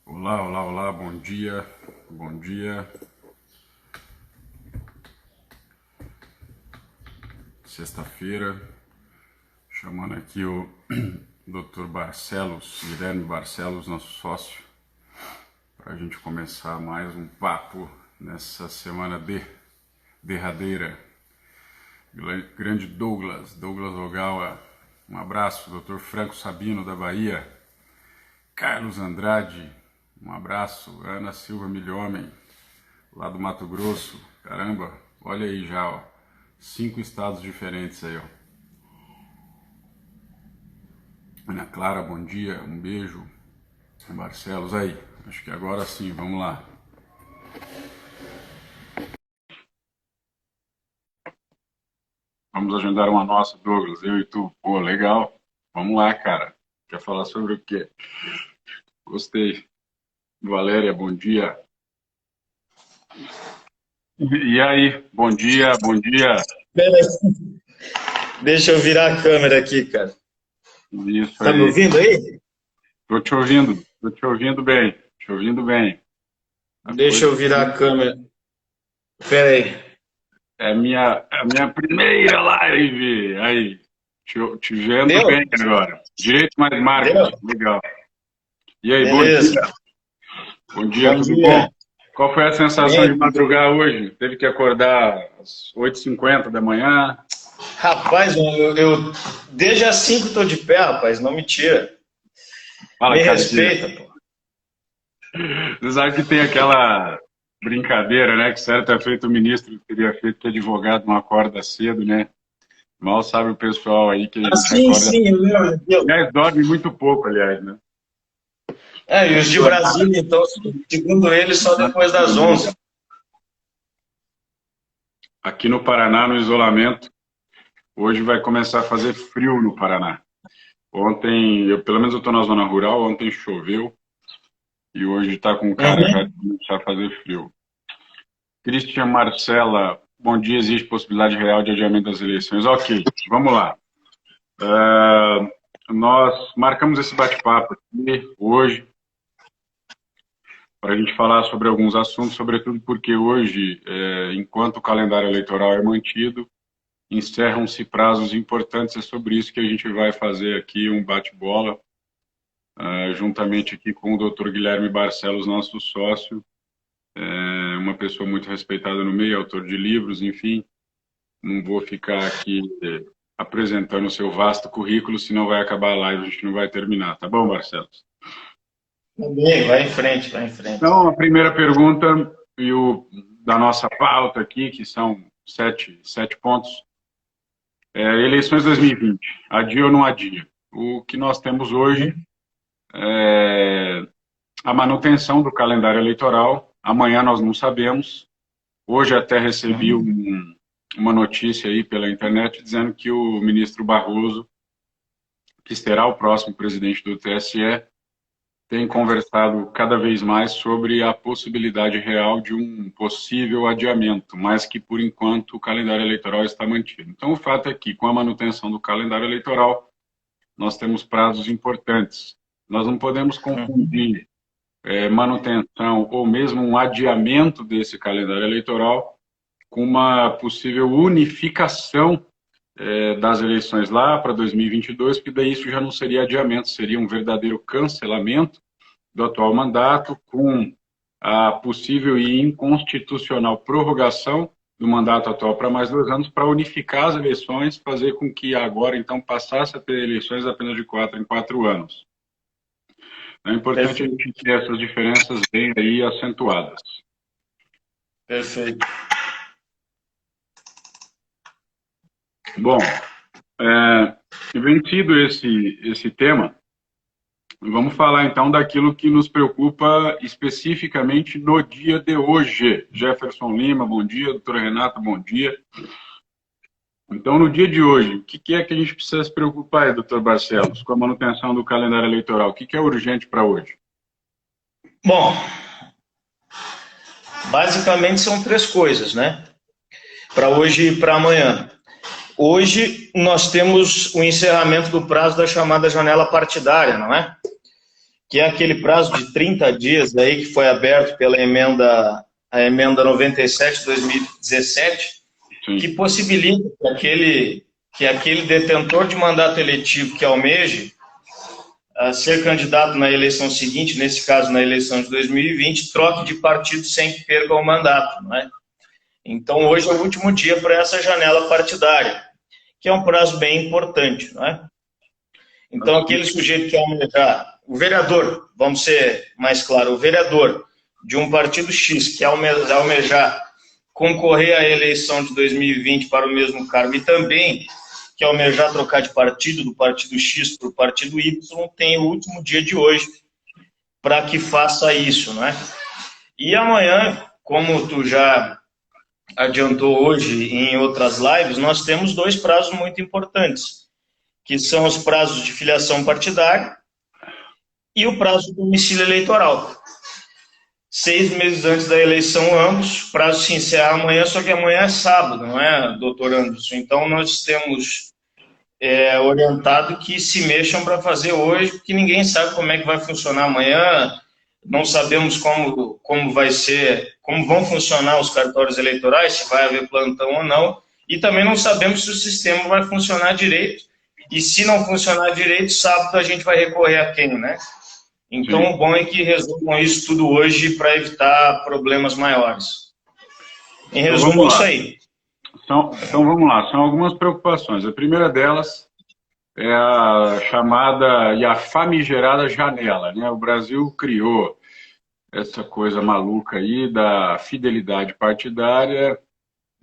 Olá, olá, olá, bom dia, bom dia. Sexta-feira, chamando aqui o Dr. Barcelos, Guilherme Barcelos, nosso sócio, para a gente começar mais um papo nessa semana derradeira. Grande Douglas Ogawa, um abraço. Dr. Franco Sabino, da Bahia. Carlos Andrade, um abraço. Ana Silva Milhomem, lá do Mato Grosso. Caramba, olha aí já, ó. 5 estados diferentes aí, ó. Ana Clara, bom dia, um beijo. Barcelos, aí, acho que agora sim, vamos lá. Vamos agendar uma nossa, Douglas, eu e tu. Pô, legal. Vamos lá, cara. Quer falar sobre o quê? Gostei. Valéria, bom dia. E aí, bom dia, bom dia. Deixa eu virar a câmera aqui, cara. Isso Tá me aí. ouvindo aí? Tô te ouvindo bem, te ouvindo bem. A Deixa coisa eu virar a câmera. Pera aí. é a minha primeira live. Aí, te vendo Deu? bem agora. Direito mais Deu? marketing, legal. E aí, bom Beleza. dia. Bom dia, Bom tudo bom? dia. Qual foi a sensação de Bem, madrugar hoje? Teve que acordar às 8h50 da manhã? rapaz, eu desde as 5 tô de pé, rapaz. Não me tira. Fala, Me Catia. respeita, pô. Você sabe que tem aquela brincadeira, né? Que certo feito o ministro teria feito que advogado não acorda cedo, né? Mal sabe o pessoal aí que a Ah, gente sim, acorda. sim, eu. Aliás, dorme muito pouco, aliás, né? E os de Brasília, então, segundo eles, só depois das 11. Aqui no Paraná, no isolamento, hoje vai começar a fazer frio no Paraná. Ontem, pelo menos eu estou na zona rural, ontem choveu e hoje está com cara já de Uhum. começar a fazer frio. Cristian Marcela, bom dia, existe possibilidade real de adiamento das eleições? Ok, vamos lá. Nós marcamos esse bate-papo aqui hoje para a gente falar sobre alguns assuntos, sobretudo porque hoje, enquanto o calendário eleitoral é mantido, encerram-se prazos importantes. É sobre isso que a gente vai fazer aqui um bate-bola, juntamente aqui com o Dr. Guilherme Barcelos, nosso sócio, uma pessoa muito respeitada no meio, autor de livros, enfim. Não vou ficar aqui apresentando o seu vasto currículo, senão vai acabar a live, a gente não vai terminar. Tá bom, Barcelos? Tá bem, vai em frente, vai em frente. Então, a primeira pergunta da nossa pauta aqui, que são sete pontos, eleições 2020, adia ou não adia? O que nós temos hoje Uhum. é a manutenção do calendário eleitoral. Amanhã nós não sabemos. Hoje até recebi Uhum. uma notícia aí pela internet dizendo que o ministro Barroso, que será o próximo presidente do TSE, tem conversado cada vez mais sobre a possibilidade real de um possível adiamento, mas que, por enquanto, o calendário eleitoral está mantido. Então, o fato é que, com a manutenção do calendário eleitoral, nós temos prazos importantes. Nós não podemos Uhum. confundir manutenção ou mesmo um adiamento desse calendário eleitoral com uma possível unificação das eleições lá para 2022, porque daí isso já não seria adiamento, seria um verdadeiro cancelamento do atual mandato, com a possível e inconstitucional prorrogação do mandato atual para mais 2 anos, para unificar as eleições, fazer com que agora, então, passasse a ter eleições apenas de 4 em 4 anos. É importante a Perfeito, gente ter essas diferenças bem aí acentuadas. perfeito. Bom, vencido esse tema, vamos falar então daquilo que nos preocupa especificamente no dia de hoje. Jefferson Lima, bom dia. Doutora Renata, bom dia. Então, no dia de hoje, o que é que a gente precisa se preocupar, doutor Barcelos, com a manutenção do calendário eleitoral? O que é urgente para hoje? Bom, basicamente são três coisas, né? Para hoje e para amanhã. Hoje nós temos o encerramento do prazo da chamada janela partidária, não é? que é aquele prazo de 30 dias aí que foi aberto pela a emenda 97 de 2017, Sim. que possibilita que aquele detentor de mandato eletivo que almeje ser candidato na eleição seguinte, nesse caso na eleição de 2020, troque de partido sem que perca o mandato, não é? Então hoje é o último dia para essa janela partidária, que é um prazo bem importante, não é? Então aquele sujeito que almejar, o vereador, vamos ser mais claro, o vereador de um partido X que almejar concorrer à eleição de 2020 para o mesmo cargo e também que almejar trocar de partido, do partido X para o partido Y, tem o último dia de hoje para que faça isso, né? E amanhã, como tu já adiantou hoje em outras lives, nós temos dois prazos muito importantes, que são os prazos de filiação partidária e o prazo do domicílio eleitoral. 6 meses antes da eleição, ambos, o prazo se encerra amanhã, só que amanhã é sábado, não é, doutor Anderson? Então, nós temos orientado que se mexam para fazer hoje, porque ninguém sabe como é que vai funcionar amanhã, não sabemos como vai ser, como vão funcionar os cartórios eleitorais, se vai haver plantão ou não, e também não sabemos se o sistema vai funcionar direito, e se não funcionar direito, sábado a gente vai recorrer a quem, né? Então, o bom é que resolvam isso tudo hoje para evitar problemas maiores. Em resumo, é isso aí. Então, vamos lá. São algumas preocupações. A primeira delas é a chamada e a famigerada janela, né? O Brasil criou essa coisa maluca aí da fidelidade partidária,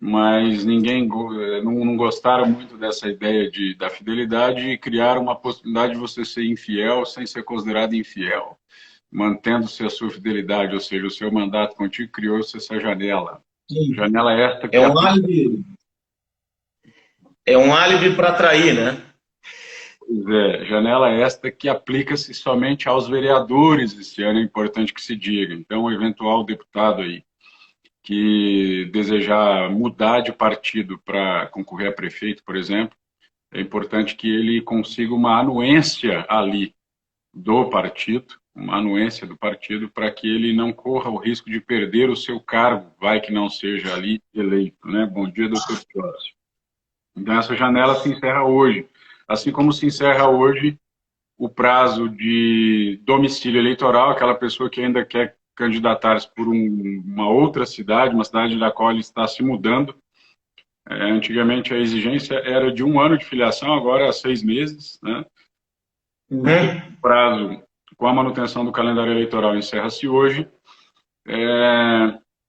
mas ninguém não gostaram muito dessa ideia da fidelidade e criaram uma possibilidade de você ser infiel sem ser considerado infiel, mantendo-se a sua fidelidade, ou seja, o seu mandato contigo, criou-se essa janela. Sim. Janela esta que é um álibi para atrair, né? Pois é, janela esta que aplica-se somente aos vereadores esse ano, é importante que se diga. Então, o eventual deputado aí que desejar mudar de partido para concorrer a prefeito, por exemplo, é importante que ele consiga uma anuência ali do partido, uma anuência do partido, para que ele não corra o risco de perder o seu cargo, vai que não seja ali eleito, né? Bom dia, doutor Teócio. Então, essa janela se encerra hoje, assim como se encerra hoje o prazo de domicílio eleitoral, aquela pessoa que ainda quer candidatar-se por uma outra cidade, uma cidade da qual ele está se mudando. Antigamente a exigência era de 1 ano de filiação, agora é 6 meses, né? O prazo, com a manutenção do calendário eleitoral, encerra-se hoje,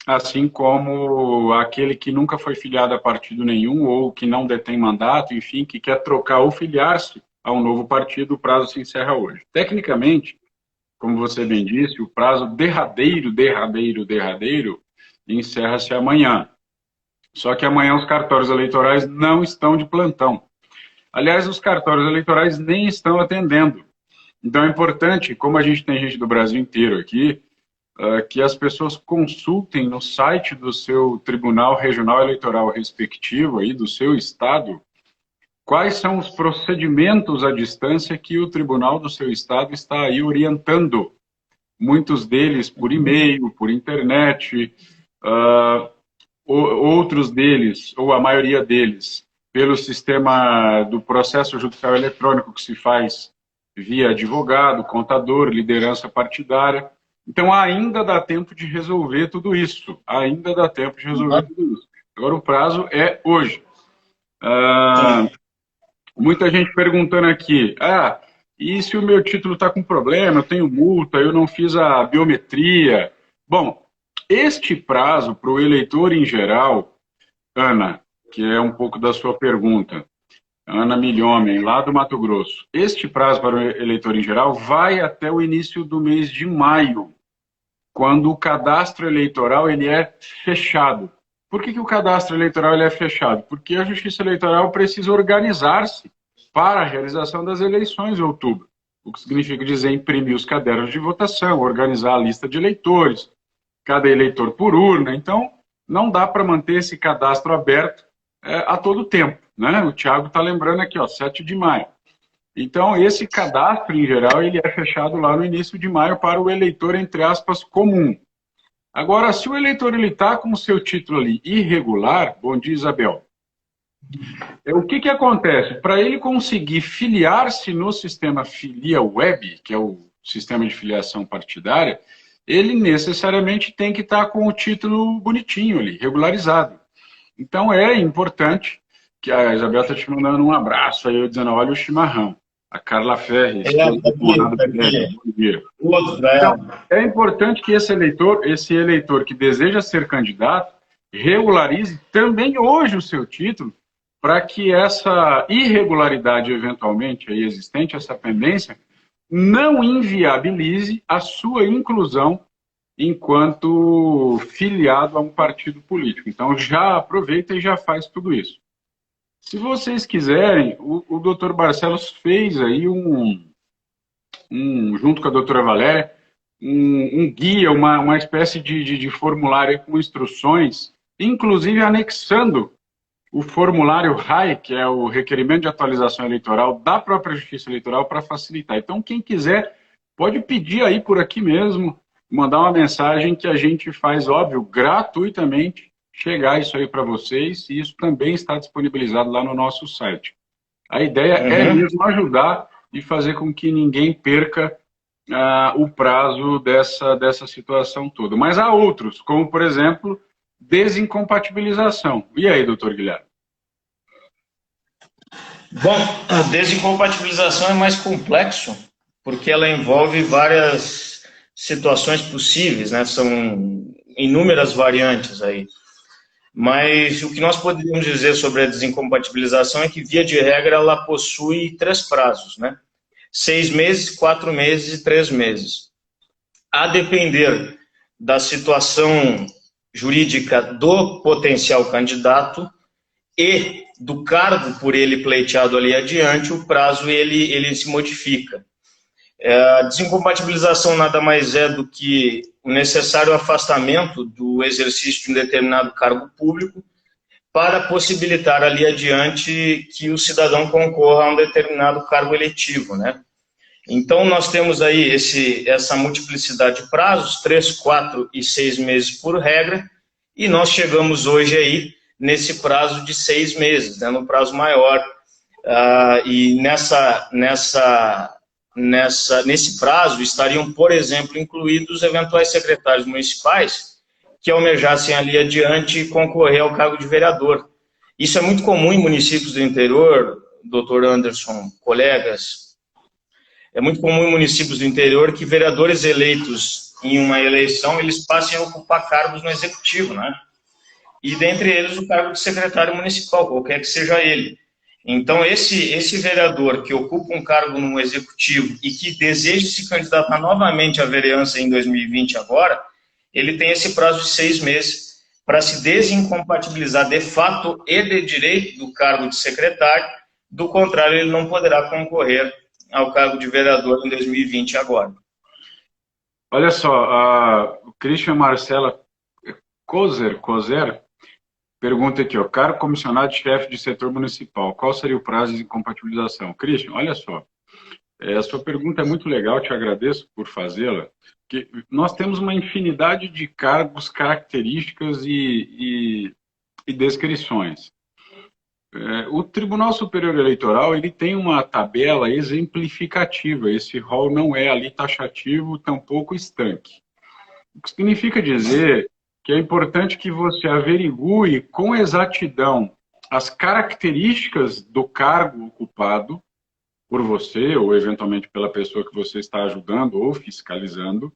assim como aquele que nunca foi filiado a partido nenhum ou que não detém mandato, enfim, que quer trocar ou filiar-se a um novo partido, o prazo se encerra hoje. Tecnicamente, como você bem disse, o prazo derradeiro encerra-se amanhã. Só que amanhã os cartórios eleitorais não estão de plantão. Aliás, os cartórios eleitorais nem estão atendendo. Então é importante, como a gente tem gente do Brasil inteiro aqui, que as pessoas consultem no site do seu Tribunal Regional Eleitoral respectivo, aí, do seu estado, quais são os procedimentos à distância que o tribunal do seu estado está aí orientando. Muitos deles por e-mail, por internet, outros deles, ou a maioria deles, pelo sistema do processo judicial eletrônico que se faz via advogado, contador, liderança partidária. Então ainda dá tempo de resolver tudo isso. Ainda dá tempo de resolver tudo isso. Agora o prazo é hoje. Muita gente perguntando aqui, e se o meu título está com problema, eu tenho multa, eu não fiz a biometria. Bom, este prazo para o eleitor em geral, Ana, que é um pouco da sua pergunta, Ana Milhomem, lá do Mato Grosso, este prazo para o eleitor em geral vai até o início do mês de maio, quando o cadastro eleitoral ele é fechado. Por que o cadastro eleitoral ele é fechado? Porque a Justiça Eleitoral precisa organizar-se para a realização das eleições em outubro. O que significa dizer imprimir os cadernos de votação, organizar a lista de eleitores, cada eleitor por urna. Então, não dá para manter esse cadastro aberto a todo tempo, né? O Thiago está lembrando aqui, 7 de maio. Então, esse cadastro, em geral, ele é fechado lá no início de maio para o eleitor, entre aspas, comum. Agora, se o eleitor está com o seu título ali irregular, bom dia, Isabel, o que acontece? Para ele conseguir filiar-se no sistema Filia Web, que é o sistema de filiação partidária, ele necessariamente tem que estar com o título bonitinho ali, regularizado. Então, é importante que a Isabel está te mandando um abraço aí, eu dizendo, olha o chimarrão. A Carla Ferres, bom dia. Então, é importante que esse eleitor que deseja ser candidato, regularize também hoje o seu título, para que essa irregularidade eventualmente aí existente, essa pendência, não inviabilize a sua inclusão enquanto filiado a um partido político. Então, já aproveita e já faz tudo isso. Se vocês quiserem, o doutor Barcelos fez aí junto com a doutora Valéria, um guia, uma espécie de formulário com instruções, inclusive anexando o formulário RAI, que é o requerimento de atualização eleitoral da própria Justiça Eleitoral, para facilitar. Então, quem quiser, pode pedir aí por aqui mesmo, mandar uma mensagem que a gente faz, óbvio, gratuitamente, chegar isso aí para vocês, e isso também está disponibilizado lá no nosso site. A ideia é mesmo ajudar e fazer com que ninguém perca o prazo dessa situação toda. Mas há outros, como, por exemplo, desincompatibilização. E aí, doutor Guilherme? Bom, a desincompatibilização é mais complexo, porque ela envolve várias situações possíveis, né? São inúmeras variantes aí. Mas o que nós poderíamos dizer sobre a desincompatibilização é que, via de regra, ela possui 3 prazos, né? 6 meses, 4 meses e 3 meses. A depender da situação jurídica do potencial candidato e do cargo por ele pleiteado ali adiante, o prazo ele se modifica. A desincompatibilização nada mais é do que o necessário afastamento do exercício de um determinado cargo público para possibilitar ali adiante que o cidadão concorra a um determinado cargo eletivo, né? Então, nós temos aí essa multiplicidade de prazos, 3, 4 e 6 meses por regra, e nós chegamos hoje aí nesse prazo de 6 meses, né, no prazo maior, e nesse prazo estariam, por exemplo, incluídos eventuais secretários municipais que almejassem ali adiante concorrer ao cargo de vereador. Isso é muito comum em municípios do interior, doutor Anderson, colegas. É muito comum em municípios do interior que vereadores eleitos em uma eleição, eles passem a ocupar cargos no executivo, né? E dentre eles o cargo de secretário municipal, qualquer que seja ele. Então, esse vereador que ocupa um cargo no executivo e que deseja se candidatar novamente à vereança em 2020 agora, ele tem esse prazo de 6 meses para se desincompatibilizar de fato e de direito do cargo de secretário, do contrário, ele não poderá concorrer ao cargo de vereador em 2020 agora. Olha só, o Christian Marcela Kozer pergunta aqui, ó, cargo comissionado-chefe de setor municipal, qual seria o prazo de incompatibilização? Christian, olha só, a sua pergunta é muito legal, te agradeço por fazê-la, que nós temos uma infinidade de cargos, características e descrições. O Tribunal Superior Eleitoral ele tem uma tabela exemplificativa, esse rol não é ali taxativo, tampouco estanque. O que significa dizer que é importante que você averigue com exatidão as características do cargo ocupado por você, ou eventualmente pela pessoa que você está ajudando ou fiscalizando,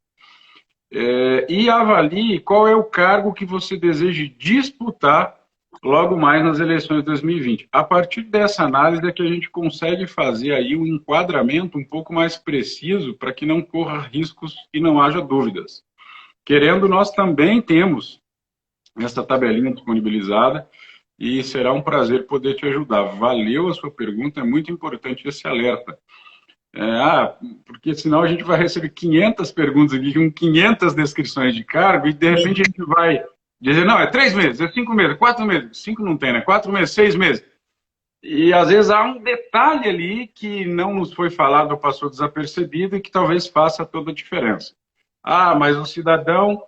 e avalie qual é o cargo que você deseja disputar logo mais nas eleições de 2020. A partir dessa análise é que a gente consegue fazer aí um enquadramento um pouco mais preciso para que não corra riscos e não haja dúvidas. Querendo, nós também temos essa tabelinha disponibilizada e será um prazer poder te ajudar. Valeu a sua pergunta, é muito importante esse alerta. Porque senão a gente vai receber 500 perguntas aqui com 500 descrições de cargo e de repente a gente vai dizer, não, é 3 meses, é 5 meses, 4 meses, 5 não tem, né? 4 meses, 6 meses. E às vezes há um detalhe ali que não nos foi falado ou passou desapercebido e que talvez faça toda a diferença. Ah, mas o cidadão,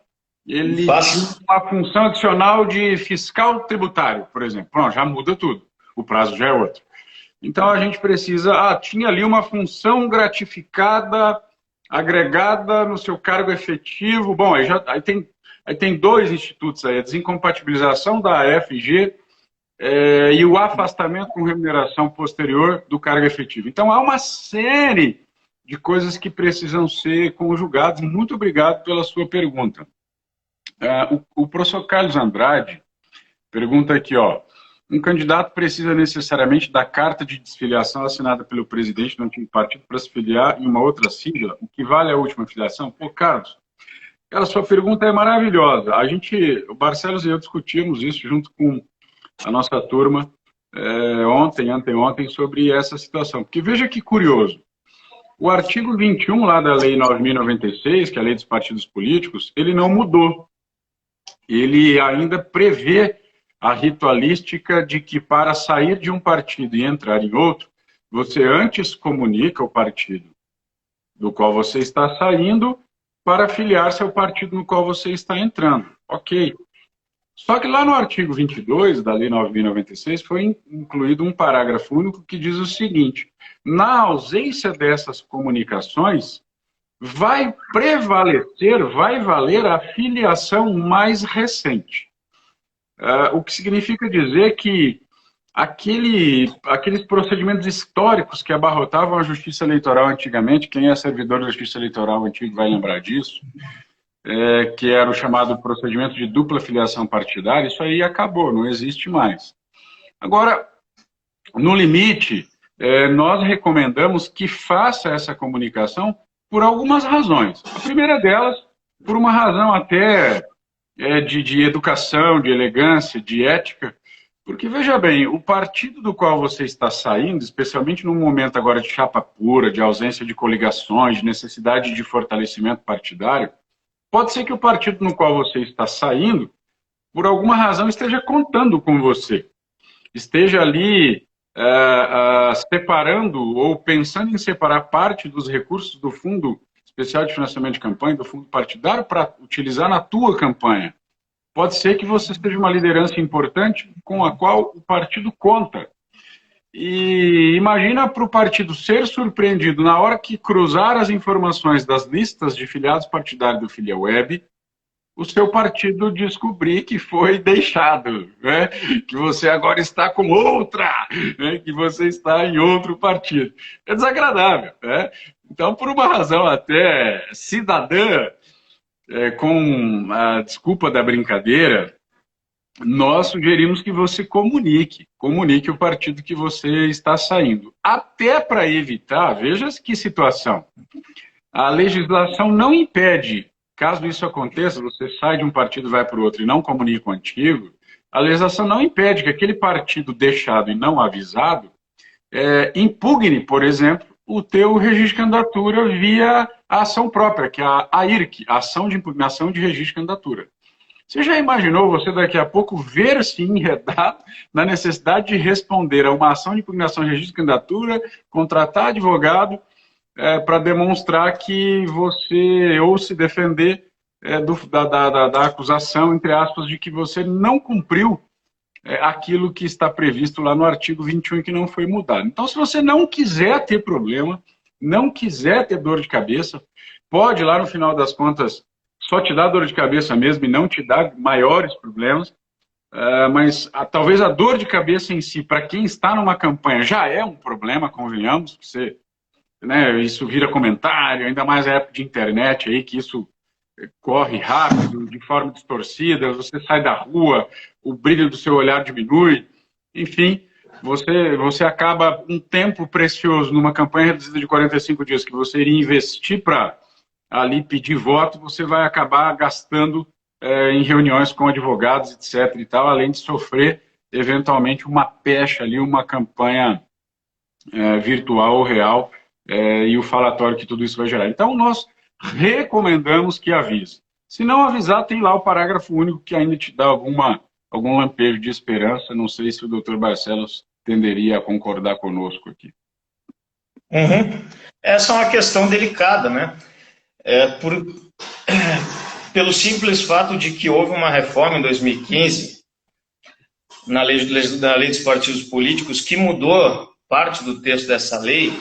ele tinha Faz. uma função adicional de fiscal tributário, por exemplo. Pronto, já muda tudo. O prazo já é outro. Então a gente precisa. Ah, tinha ali uma função gratificada, agregada no seu cargo efetivo. Bom, aí tem dois institutos aí: a desincompatibilização da AFG e o afastamento com remuneração posterior do cargo efetivo. Então há uma série de coisas que precisam ser conjugadas. Muito obrigado pela sua pergunta. O professor Carlos Andrade pergunta aqui, ó. Um candidato precisa necessariamente da carta de desfiliação assinada pelo presidente do antigo partido para se filiar em uma outra sigla? O que vale a última filiação? Pô, Carlos, a sua pergunta é maravilhosa. O Barcelos e eu discutimos isso junto com a nossa turma anteontem, sobre essa situação. Porque veja que curioso. O artigo 21 lá da Lei 9.096, que é a Lei dos Partidos Políticos, ele não mudou. Ele ainda prevê a ritualística de que para sair de um partido e entrar em outro, você antes comunica o partido do qual você está saindo para filiar-se ao partido no qual você está entrando. Ok. Só que lá no artigo 22 da Lei 9.096 foi incluído um parágrafo único que diz o seguinte: na ausência dessas comunicações, vai prevalecer, vai valer a filiação mais recente. O que significa dizer que aqueles procedimentos históricos que abarrotavam a justiça eleitoral antigamente, quem é servidor da justiça eleitoral antigo vai lembrar disso, que era o chamado procedimento de dupla filiação partidária, isso aí acabou, não existe mais. Agora, no limite, nós recomendamos que faça essa comunicação por algumas razões. A primeira delas, por uma razão até de educação, de elegância, de ética, porque, veja bem, o partido do qual você está saindo, especialmente num momento agora de chapa pura, de ausência de coligações, de necessidade de fortalecimento partidário, pode ser que o partido no qual você está saindo, por alguma razão, esteja contando com você, esteja ali separando ou pensando em separar parte dos recursos do Fundo Especial de Financiamento de Campanha, do Fundo Partidário, para utilizar na tua campanha. Pode ser que você seja uma liderança importante com a qual o partido conta. E imagina para o partido ser surpreendido na hora que cruzar as informações das listas de filiados partidários do FiliaWeb, o seu partido descobrir que foi deixado, né? Que você agora está com outra, né? Que você está em outro partido. É desagradável, né? Então, por uma razão até cidadã, com a desculpa da brincadeira, nós sugerimos que você comunique o partido que você está saindo. Até para evitar, veja que situação, a legislação não impede, caso isso aconteça, você sai de um partido e vai para o outro e não comunica o antigo, a legislação não impede que aquele partido deixado e não avisado impugne, por exemplo, o teu registro de candidatura via a ação própria, que é a AIRC, a Ação de Impugnação de Registro de Candidatura. Você já imaginou você daqui a pouco ver-se enredado na necessidade de responder a uma ação de impugnação de registro de candidatura, contratar advogado para demonstrar que você, ou se defender da acusação, entre aspas, de que você não cumpriu aquilo que está previsto lá no artigo 21 e que não foi mudado. Então, se você não quiser ter problema, não quiser ter dor de cabeça, pode lá no final das contas só te dar dor de cabeça mesmo e não te dar maiores problemas, mas talvez a dor de cabeça em si, para quem está numa campanha, já é um problema, convenhamos, você, né, isso vira comentário, ainda mais na época de internet aí, que isso corre rápido, de forma distorcida, você sai da rua, o brilho do seu olhar diminui, enfim, você acaba um tempo precioso numa campanha reduzida de 45 dias que você iria investir para ali pedir voto, você vai acabar gastando em reuniões com advogados, etc. e tal, além de sofrer, eventualmente, uma pecha ali, uma campanha virtual ou real, e o falatório que tudo isso vai gerar. Então, nós recomendamos que avise. Se não avisar, tem lá o parágrafo único que ainda te dá algum lampejo de esperança. Não sei se o doutor Barcelos tenderia a concordar conosco aqui. Uhum. Essa é uma questão delicada, né? Pelo simples fato de que houve uma reforma em 2015 na lei dos partidos políticos que mudou parte do texto dessa lei,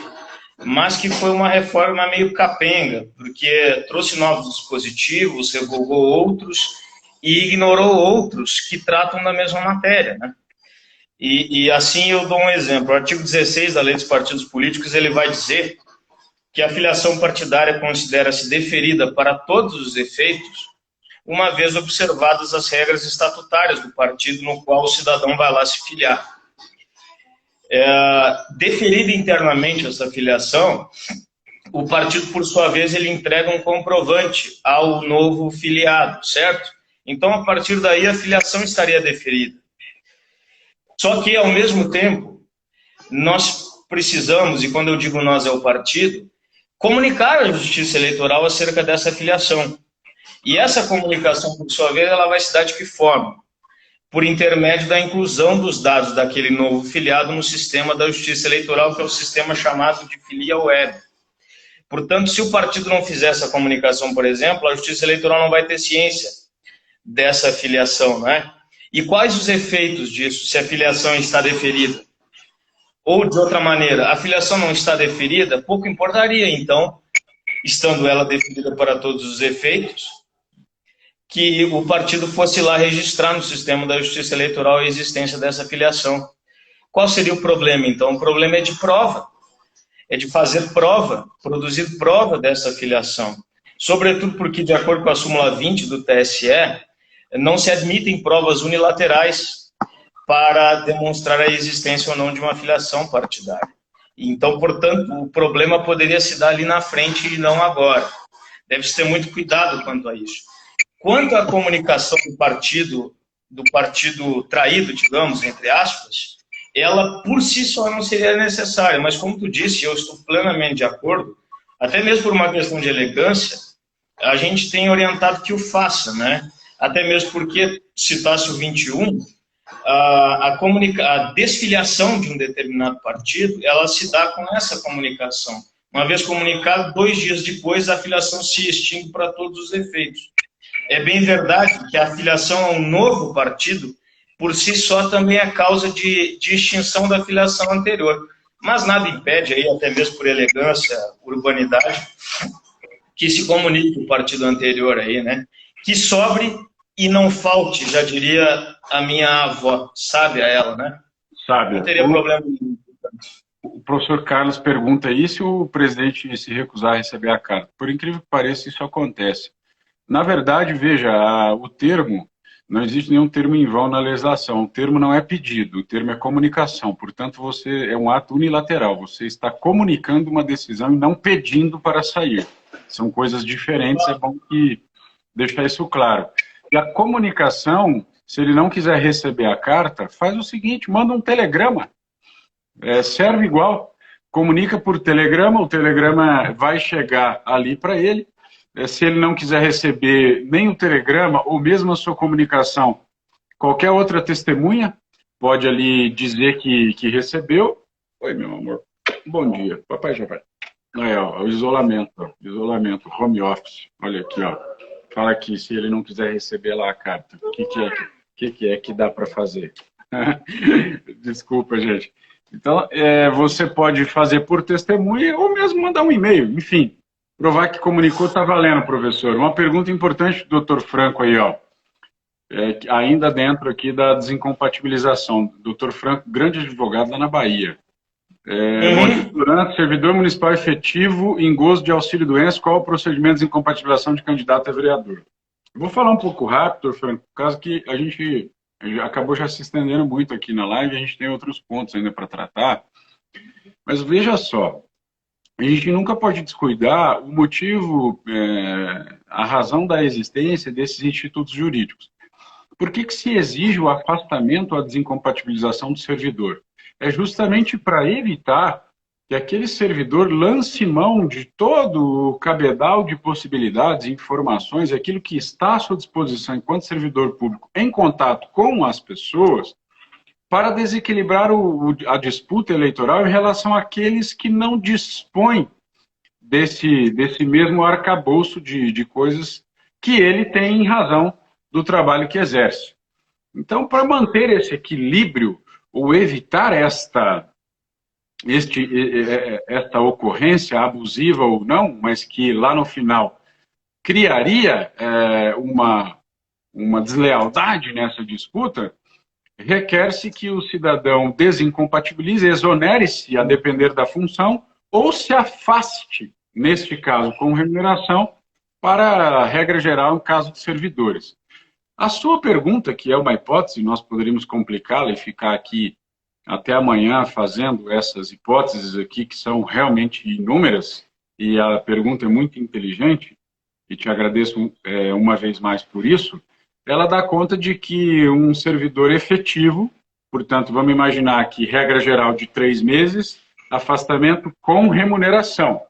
mas que foi uma reforma meio capenga, porque trouxe novos dispositivos, revogou outros e ignorou outros que tratam da mesma matéria, né? E assim eu dou um exemplo. O artigo 16 da lei dos partidos políticos, ele vai dizer que a filiação partidária considera-se deferida para todos os efeitos, uma vez observadas as regras estatutárias do partido no qual o cidadão vai lá se filiar. Deferida internamente essa filiação, o partido, por sua vez, ele entrega um comprovante ao novo filiado, certo? Então, a partir daí, a filiação estaria deferida. Só que, ao mesmo tempo, nós precisamos, e quando eu digo nós é o partido, comunicar à Justiça Eleitoral acerca dessa filiação. E essa comunicação, por sua vez, ela vai se dar de que forma? Por intermédio da inclusão dos dados daquele novo filiado no sistema da Justiça Eleitoral, que é o sistema chamado de filia web. Portanto, se o partido não fizer essa comunicação, por exemplo, a Justiça Eleitoral não vai ter ciência dessa filiação, né? E quais os efeitos disso, se a filiação está deferida? Ou, de outra maneira, a filiação não está deferida, pouco importaria, então, estando ela deferida para todos os efeitos, que o partido fosse lá registrar no sistema da Justiça Eleitoral a existência dessa filiação. Qual seria o problema, então? O problema é de prova, é de fazer prova, produzir prova dessa filiação. Sobretudo porque, de acordo com a súmula 20 do TSE, não se admitem provas unilaterais para demonstrar a existência ou não de uma filiação partidária. Então, portanto, o problema poderia se dar ali na frente e não agora. Deve-se ter muito cuidado quanto a isso. Quanto à comunicação do partido traído, digamos, entre aspas, ela por si só não seria necessária, mas como tu disse, eu estou plenamente de acordo, até mesmo por uma questão de elegância, a gente tem orientado que o faça, né? Até mesmo porque, citasse o 21, a desfiliação de um determinado partido, ela se dá com essa comunicação. Uma vez comunicado, 2 dias depois, a filiação se extingue para todos os efeitos. É bem verdade que a filiação a um novo partido, por si só, também é causa de extinção da filiação anterior. Mas nada impede, aí, até mesmo por elegância, urbanidade, que se comunique o partido anterior aí, né? Que sobre e não falte, já diria a minha avó, sabe a ela, né? Sabe. Não teria problema nenhum. O professor Carlos pergunta aí se o presidente se recusar a receber a carta. Por incrível que pareça, isso acontece. Na verdade, veja, o termo, não existe nenhum termo em vão na legislação. O termo não é pedido, o termo é comunicação. Portanto, é um ato unilateral. Você está comunicando uma decisão e não pedindo para sair. São coisas diferentes, é bom que deixar isso claro. E a comunicação, se ele não quiser receber a carta, faz o seguinte, manda um telegrama. Serve igual. Comunica por telegrama, o telegrama vai chegar ali para ele. Se ele não quiser receber nem o telegrama, ou mesmo a sua comunicação, qualquer outra testemunha pode ali dizer que recebeu. Oi, meu amor. Bom dia. Papai já vai. Aí, ó, o isolamento, home office. Olha aqui, ó. Fala aqui, se ele não quiser receber lá a carta, o que é que dá para fazer? Desculpa, gente. Então, você pode fazer por testemunha ou mesmo mandar um e-mail, enfim. Provar que comunicou está valendo, professor. Uma pergunta importante do Dr. Franco aí, ó. Ainda dentro aqui da desincompatibilização. Dr. Franco, grande advogado lá na Bahia. Durante servidor municipal efetivo em gozo de auxílio-doença, qual o procedimento de desincompatibilização de candidato a vereador? Eu vou falar um pouco rápido, Franco, por causa que a gente acabou já se estendendo muito aqui na live, a gente tem outros pontos ainda para tratar. Mas veja só, a gente nunca pode descuidar o motivo, a razão da existência desses institutos jurídicos. Por que se exige o afastamento ou a desincompatibilização do servidor? É justamente para evitar que aquele servidor lance mão de todo o cabedal de possibilidades, informações, aquilo que está à sua disposição enquanto servidor público em contato com as pessoas, para desequilibrar a disputa eleitoral em relação àqueles que não dispõem desse mesmo arcabouço de coisas que ele tem em razão do trabalho que exerce. Então, para manter esse equilíbrio, ou evitar esta ocorrência abusiva ou não, mas que lá no final criaria uma deslealdade nessa disputa, requer-se que o cidadão desincompatibilize, exonere-se a depender da função ou se afaste, neste caso com remuneração, para a regra geral em caso de servidores. A sua pergunta, que é uma hipótese, nós poderíamos complicá-la e ficar aqui até amanhã fazendo essas hipóteses aqui, que são realmente inúmeras, e a pergunta é muito inteligente, e te agradeço uma vez mais por isso. Ela dá conta de que um servidor efetivo, portanto, vamos imaginar aqui, regra geral de 3 meses, afastamento com remuneração.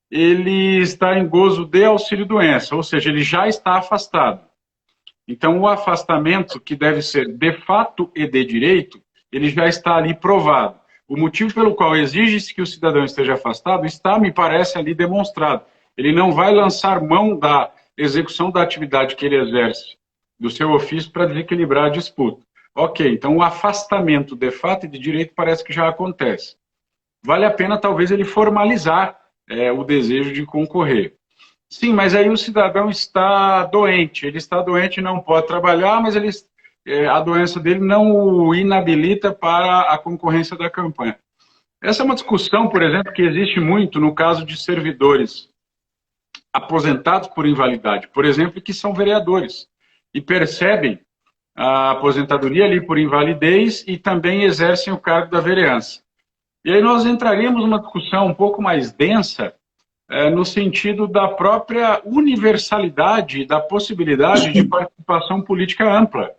Ele está em gozo de auxílio-doença, ou seja, ele já está afastado. Então, o afastamento, que deve ser de fato e de direito, ele já está ali provado. O motivo pelo qual exige-se que o cidadão esteja afastado está, me parece, ali demonstrado. Ele não vai lançar mão da execução da atividade que ele exerce, do seu ofício, para desequilibrar a disputa. Ok, então o afastamento de fato e de direito parece que já acontece. Vale a pena, talvez, ele formalizar o desejo de concorrer. Sim, mas aí o cidadão está doente. Ele está doente e não pode trabalhar, mas a doença dele não o inabilita para a concorrência da campanha. Essa é uma discussão, por exemplo, que existe muito no caso de servidores aposentados por invalidade, por exemplo, que são vereadores e percebem a aposentadoria ali por invalidez e também exercem o cargo da vereança. E aí nós entraríamos numa discussão um pouco mais densa, no sentido da própria universalidade, da possibilidade de participação política ampla.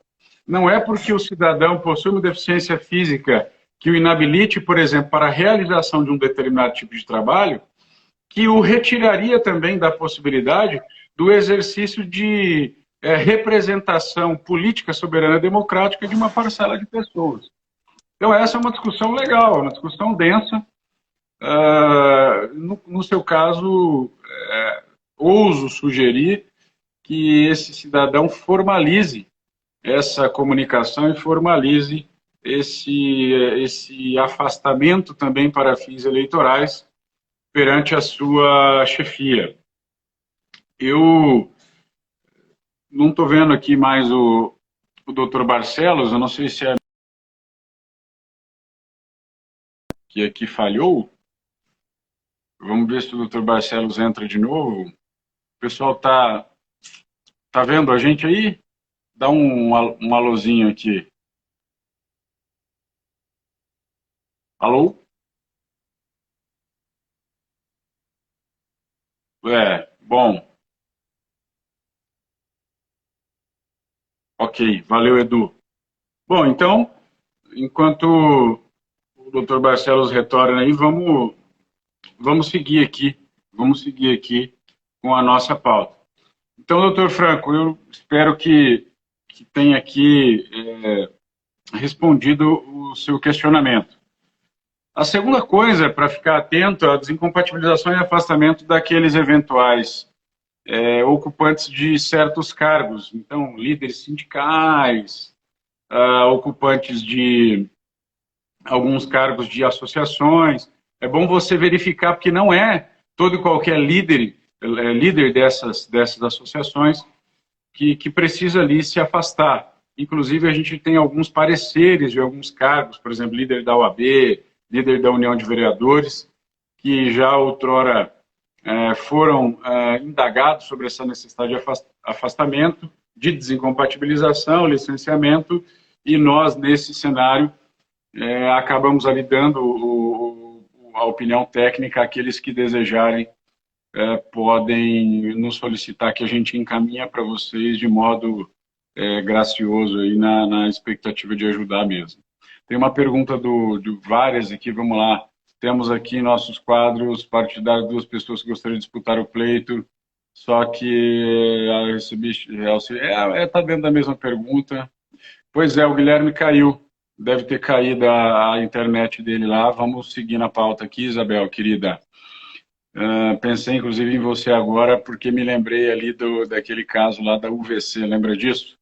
Não é porque o cidadão possui uma deficiência física que o inabilite, por exemplo, para a realização de um determinado tipo de trabalho, que o retiraria também da possibilidade do exercício de representação política soberana democrática de uma parcela de pessoas. Então essa é uma discussão legal, uma discussão densa. No seu caso, ouso sugerir que esse cidadão formalize essa comunicação e formalize esse afastamento também para fins eleitorais perante a sua chefia. Eu não estou vendo aqui mais o Dr. Barcelos, eu não sei se é que aqui falhou. Vamos ver se o Dr. Barcelos entra de novo. O pessoal tá vendo a gente aí? Dá um alôzinho aqui. Alô? Bom. Ok, valeu, Edu. Bom, então, enquanto o Dr. Barcelos retorna aí, vamos seguir aqui com a nossa pauta. Então, doutor Franco, eu espero que tenha aqui respondido o seu questionamento. A segunda coisa, para ficar atento, é a desincompatibilização e afastamento daqueles eventuais ocupantes de certos cargos. Então, líderes sindicais, ocupantes de alguns cargos de associações. É bom você verificar, porque não é todo e qualquer líder dessas associações que precisa ali se afastar. Inclusive, a gente tem alguns pareceres de alguns cargos, por exemplo, líder da OAB, líder da União de Vereadores, que já outrora foram indagados sobre essa necessidade de afastamento, de desincompatibilização, licenciamento, e nós, nesse cenário, acabamos ali dando a opinião técnica àqueles que desejarem podem nos solicitar que a gente encaminha para vocês de modo gracioso aí na expectativa de ajudar mesmo. Tem uma pergunta de várias aqui, vamos lá. Temos aqui nossos quadros partidários, 2 pessoas que gostariam de disputar o pleito, só que recebi está dentro da mesma pergunta. Pois é, o Guilherme caiu. Deve ter caído a internet dele lá. Vamos seguir na pauta aqui, Isabel, querida. Pensei, inclusive, em você agora, porque me lembrei ali daquele caso lá da UVC, lembra disso?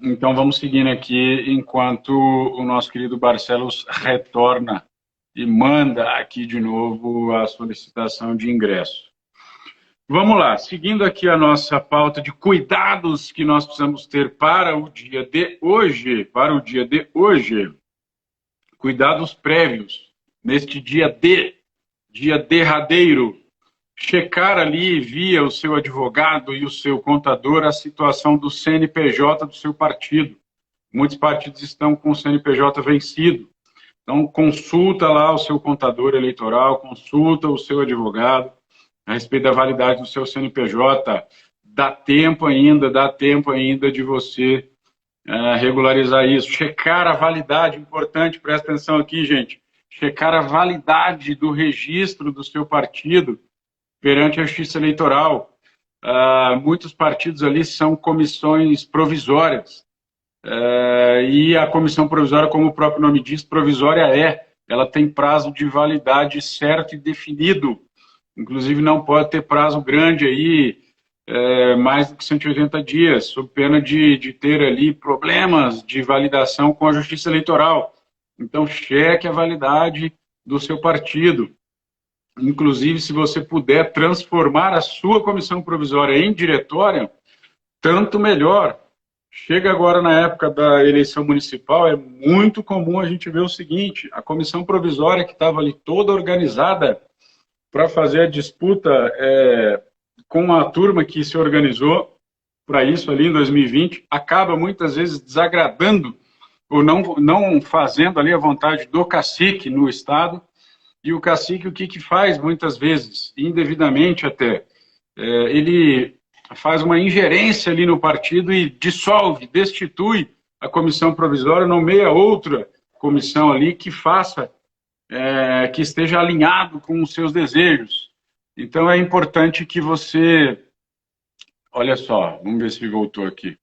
Então, vamos seguindo aqui, enquanto o nosso querido Barcelos retorna e manda aqui de novo a solicitação de ingresso. Vamos lá, seguindo aqui a nossa pauta de cuidados que nós precisamos ter para o dia de hoje, cuidados prévios, neste dia derradeiro, checar ali via o seu advogado e o seu contador a situação do CNPJ do seu partido. Muitos partidos estão com o CNPJ vencido. Então, consulta lá o seu contador eleitoral, consulta o seu advogado a respeito da validade do seu CNPJ. Dá tempo ainda de você regularizar isso. Checar a validade, importante, presta atenção aqui, gente. Checar a validade do registro do seu partido perante a Justiça Eleitoral. Muitos partidos ali são comissões provisórias. E a comissão provisória, como o próprio nome diz, provisória ela tem prazo de validade certo e definido. Inclusive não pode ter prazo grande aí, mais do que 180 dias, sob pena de ter ali problemas de validação com a Justiça Eleitoral. Então, cheque a validade do seu partido. Inclusive, se você puder transformar a sua comissão provisória em diretória, tanto melhor. Chega agora na época da eleição municipal, é muito comum a gente ver o seguinte: a comissão provisória que estava ali toda organizada para fazer a disputa com a turma que se organizou para isso ali em 2020, acaba muitas vezes desagradando ou não fazendo ali a vontade do cacique no Estado. E o cacique, o que faz muitas vezes, indevidamente até, ele faz uma ingerência ali no partido e dissolve, destitui a comissão provisória, nomeia outra comissão ali que faça, que esteja alinhado com os seus desejos. Então é importante que você... Olha só, vamos ver se voltou aqui.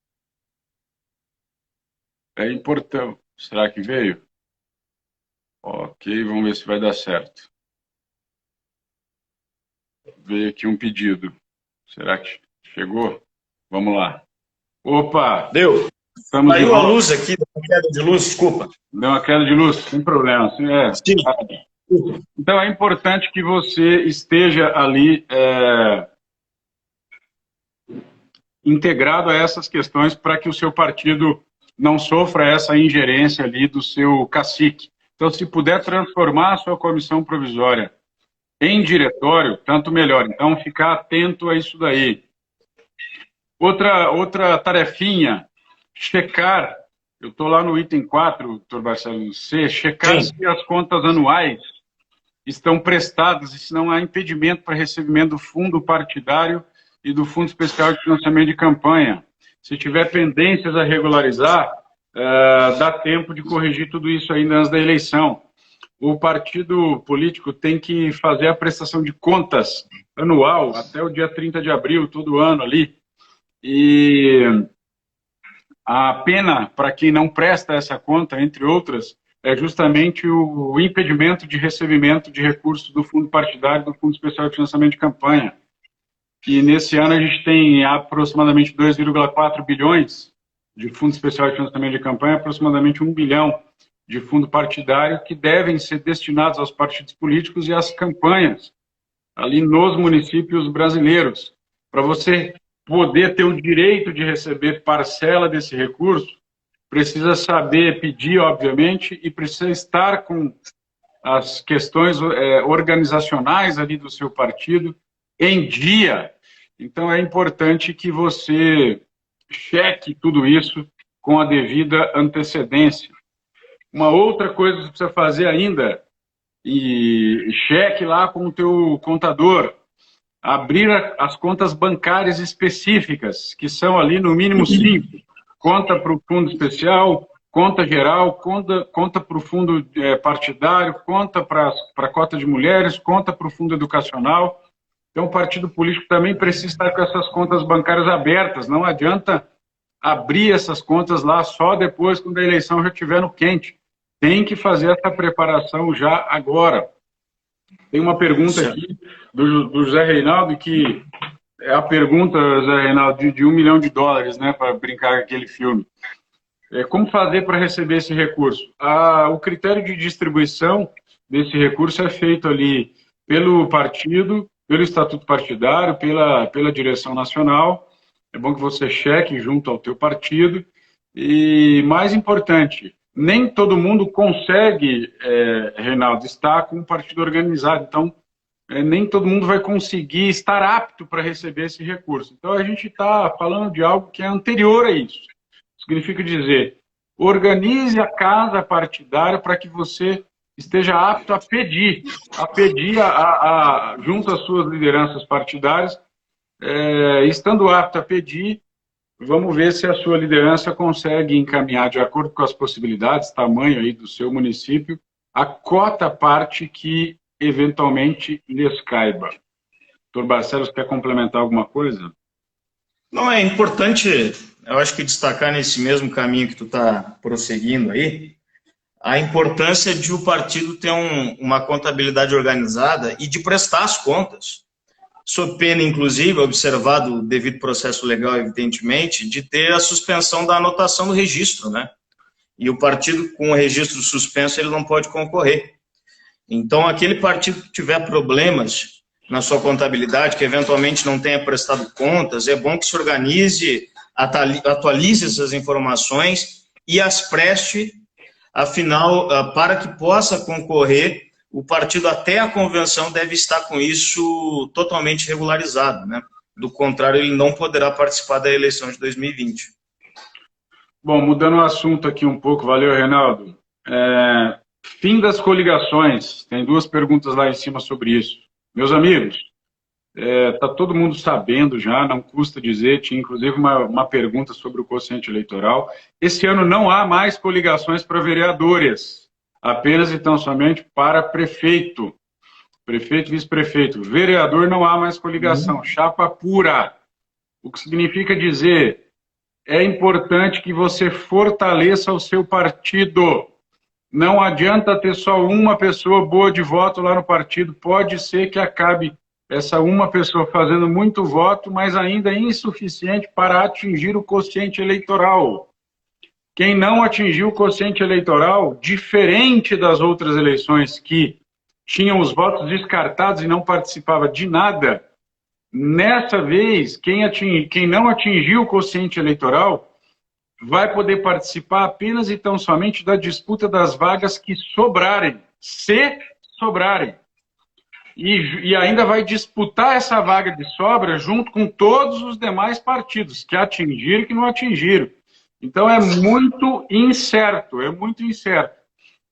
É importante... Será que veio? Ok, vamos ver se vai dar certo. Veio aqui um pedido. Será que chegou? Vamos lá. Opa! Deu. Saiu a luz aqui, deu uma queda de luz, desculpa. Deu uma queda de luz, sem problema. Sim. Então é importante que você esteja ali integrado a essas questões para que o seu partido não sofra essa ingerência ali do seu cacique. Então, se puder transformar a sua comissão provisória em diretório, tanto melhor. Então, ficar atento a isso daí. Outra tarefinha, checar, eu estou lá no item 4, doutor Barcelos, checar se as contas anuais estão prestadas e se não há impedimento para recebimento do fundo partidário e do Fundo Especial de Financiamento de Campanha. Se tiver pendências a regularizar, dá tempo de corrigir tudo isso ainda antes da eleição. O partido político tem que fazer a prestação de contas anual até o dia 30 de abril, todo ano ali. E a pena para quem não presta essa conta, entre outras, é justamente o impedimento de recebimento de recursos do fundo partidário, do Fundo Especial de Financiamento de Campanha. Que nesse ano a gente tem aproximadamente 2,4 bilhões de Fundo Especial de Financiamento de Campanha, aproximadamente 1 bilhão de fundo partidário que devem ser destinados aos partidos políticos e às campanhas ali nos municípios brasileiros. Para você poder ter o direito de receber parcela desse recurso, precisa saber pedir, obviamente, e precisa estar com as questões organizacionais ali do seu partido em dia. Então é importante que você cheque tudo isso com a devida antecedência. Uma outra coisa que você precisa fazer ainda, e cheque lá com o teu contador, abrir as contas bancárias específicas, que são ali no mínimo 5. Conta para o fundo especial, conta geral, conta para o fundo partidário, conta para a cota de mulheres, conta para o fundo educacional. Então o partido político também precisa estar com essas contas bancárias abertas. Não adianta abrir essas contas lá só depois, quando a eleição já estiver no quente. Tem que fazer essa preparação já agora. Tem uma pergunta aqui do José Reinaldo, que é a pergunta, José Reinaldo, de $1 milhão, né, para brincar com aquele filme. Como fazer para receber esse recurso? O critério de distribuição desse recurso é feito ali pelo partido, pelo estatuto partidário, pela direção nacional. É bom que você cheque junto ao teu partido. E, mais importante, nem todo mundo consegue, Reinaldo, estar com um partido organizado. Então, nem todo mundo vai conseguir estar apto para receber esse recurso. Então, a gente está falando de algo que é anterior a isso. Significa dizer, organize a casa partidária para que você esteja apto a pedir junto às suas lideranças partidárias. Estando apto a pedir, vamos ver se a sua liderança consegue encaminhar, de acordo com as possibilidades, tamanho aí do seu município, a cota parte que eventualmente lhes caiba. Doutor Barcelos, quer complementar alguma coisa? Não, é importante, eu acho que destacar nesse mesmo caminho que tu está prosseguindo aí, a importância de o partido ter uma contabilidade organizada e de prestar as contas. Sob pena, inclusive, observado o devido processo legal, evidentemente, de ter a suspensão da anotação do registro, né? E o partido com o registro suspenso, ele não pode concorrer. Então, aquele partido que tiver problemas na sua contabilidade, que eventualmente não tenha prestado contas, é bom que se organize, atualize essas informações e as preste, afinal, para que possa concorrer, o partido até a convenção deve estar com isso totalmente regularizado, né? Do contrário, ele não poderá participar da eleição de 2020. Bom, mudando o assunto aqui um pouco, valeu, Reinaldo. Fim das coligações, tem 2 perguntas lá em cima sobre isso. Meus amigos, está todo mundo sabendo já, não custa dizer, tinha inclusive uma pergunta sobre o quociente eleitoral. Esse ano não há mais coligações para vereadores, apenas e tão somente para prefeito, prefeito e vice-prefeito. Vereador não há mais coligação, chapa pura. O que significa dizer, é importante que você fortaleça o seu partido. Não adianta ter só uma pessoa boa de voto lá no partido. Pode ser que acabe essa uma pessoa fazendo muito voto, mas ainda insuficiente para atingir o quociente eleitoral. Quem não atingiu o quociente eleitoral, diferente das outras eleições que tinham os votos descartados e não participava de nada, nessa vez, quem não atingiu o quociente eleitoral vai poder participar apenas e tão somente da disputa das vagas que sobrarem, se sobrarem. E ainda vai disputar essa vaga de sobra junto com todos os demais partidos, que atingiram e que não atingiram. Então é muito incerto, é muito incerto.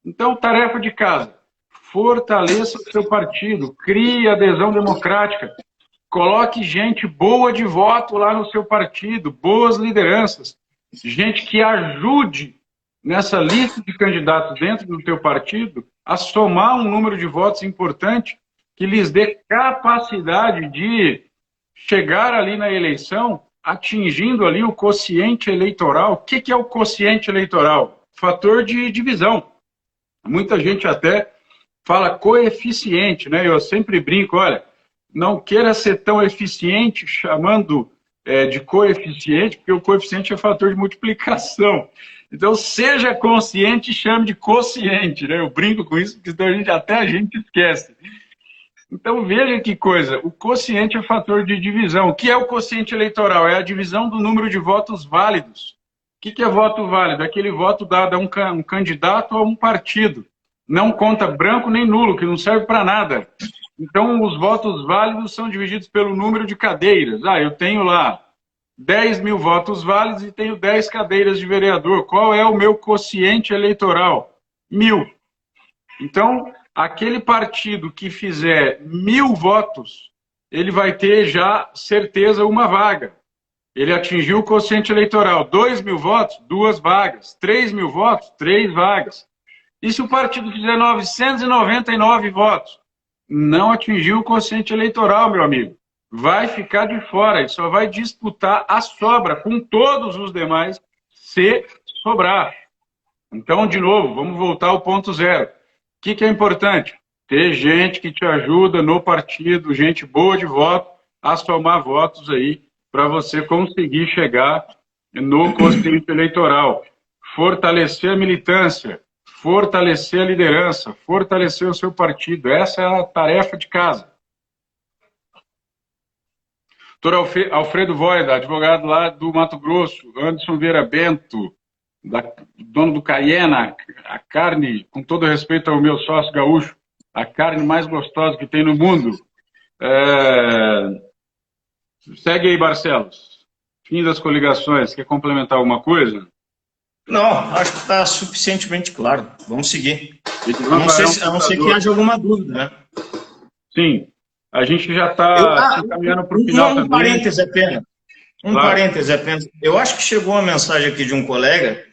Então, tarefa de casa, fortaleça o seu partido, crie adesão democrática, coloque gente boa de voto lá no seu partido, boas lideranças, gente que ajude nessa lista de candidatos dentro do teu partido a somar um número de votos importante que lhes dê capacidade de chegar ali na eleição atingindo ali o quociente eleitoral. O que é o quociente eleitoral? Fator de divisão. Muita gente até fala coeficiente, né? Eu sempre brinco, olha, não queira ser tão eficiente chamando de coeficiente, porque o coeficiente é fator de multiplicação. Então, seja consciente e chame de quociente, né? Eu brinco com isso, porque até a gente esquece. Então, veja que coisa, o quociente é fator de divisão. O que é o quociente eleitoral? É a divisão do número de votos válidos. O que é voto válido? É aquele voto dado a um candidato ou a um partido. Não conta branco nem nulo, que não serve para nada. Então, os votos válidos são divididos pelo número de cadeiras. Eu tenho lá 10 mil votos válidos e tenho 10 cadeiras de vereador. Qual é o meu quociente eleitoral? 1000. Então, aquele partido que fizer 1000 votos, ele vai ter já certeza uma vaga. Ele atingiu o quociente eleitoral. 2.000 votos, 2 vagas. 3.000 votos, 3 vagas. E se o partido fizer 999 votos? Não atingiu o quociente eleitoral, meu amigo. vai ficar de fora e só vai disputar a sobra com todos os demais se sobrar. Então, de novo, vamos voltar ao ponto zero. O que é importante? Ter gente que te ajuda no partido, gente boa de voto, a somar votos aí para você conseguir chegar no quociente eleitoral. Fortalecer a militância, fortalecer a liderança, fortalecer o seu partido. Essa é a tarefa de casa. Doutor Alfredo Voida, advogado lá do Mato Grosso, Anderson Vieira Bento, dono do Caiena, a carne, com todo respeito ao meu sócio gaúcho, a carne mais gostosa que tem no mundo. Segue aí, Barcelos. Fim das coligações. Quer complementar alguma coisa? Não, acho que está suficientemente claro. Vamos seguir. A não ser que haja alguma dúvida, né? Sim. A gente já está caminhando para o final também. Parêntese apenas. Parêntese apenas. Eu acho que chegou uma mensagem aqui de um colega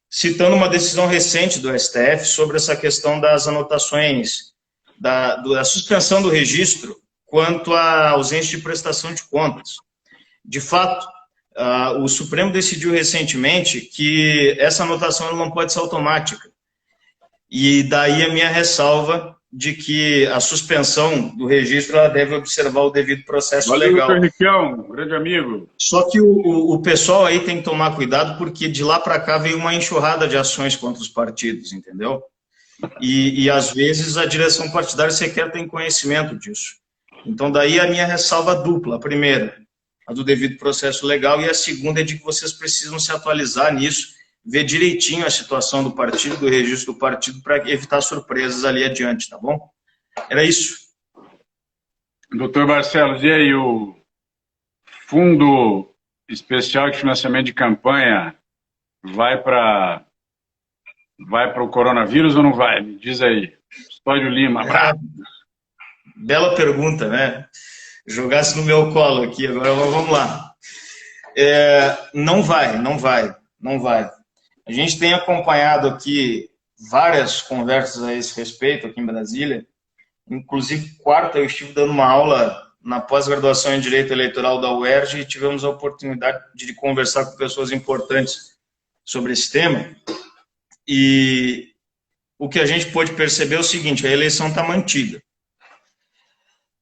citando uma decisão recente do STF sobre essa questão das anotações, da suspensão do registro quanto à ausência de prestação de contas. De fato, o Supremo decidiu recentemente que essa anotação não pode ser automática. E daí a minha ressalva de que a suspensão do registro ela deve observar o devido processo legal. Valeu, Riquelme, grande amigo. Só que o pessoal aí tem que tomar cuidado, porque de lá para cá veio uma enxurrada de ações contra os partidos, entendeu? E às vezes a direção partidária sequer tem conhecimento disso. Então daí a minha ressalva dupla. A primeira, a do devido processo legal, e a segunda é de que vocês precisam se atualizar nisso, ver direitinho a situação do partido, do registro do partido, para evitar surpresas ali adiante, tá bom? Era isso. Doutor Barcelos, e aí, o Fundo Especial de Financiamento de Campanha vai para o coronavírus ou não vai? Me diz aí. Custódio Lima, bravo. Bela pergunta, né? Jogasse no meu colo aqui, agora vamos lá. Não vai. A gente tem acompanhado aqui várias conversas a esse respeito aqui em Brasília. Inclusive, quarta, eu estive dando uma aula na pós-graduação em Direito Eleitoral da UERJ e tivemos a oportunidade de conversar com pessoas importantes sobre esse tema. E o que a gente pôde perceber é o seguinte: a eleição está mantida,